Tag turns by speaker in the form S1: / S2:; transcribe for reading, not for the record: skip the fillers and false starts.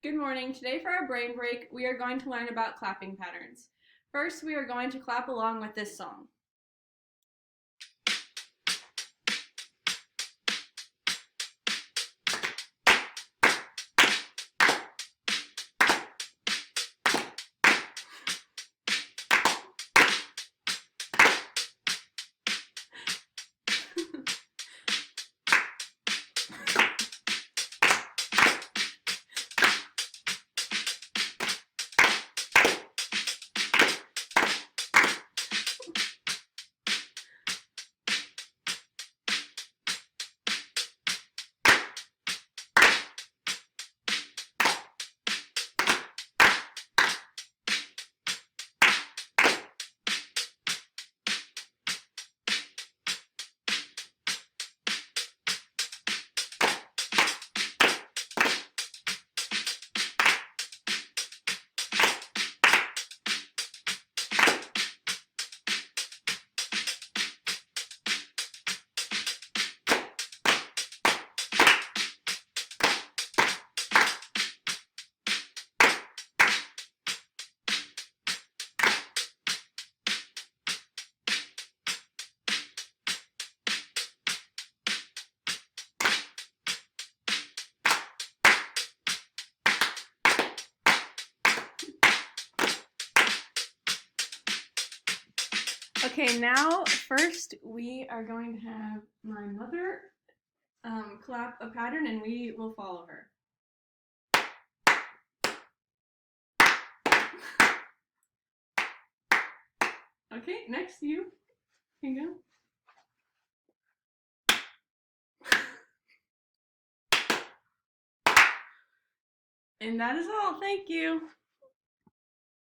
S1: Good morning. Today for our brain break, we are going to learn about clapping patterns. First, we are going to clap along with this song. Okay, now first we are going to have my mother clap a pattern and we will follow her. Okay, next you can go. And that is all. Thank you.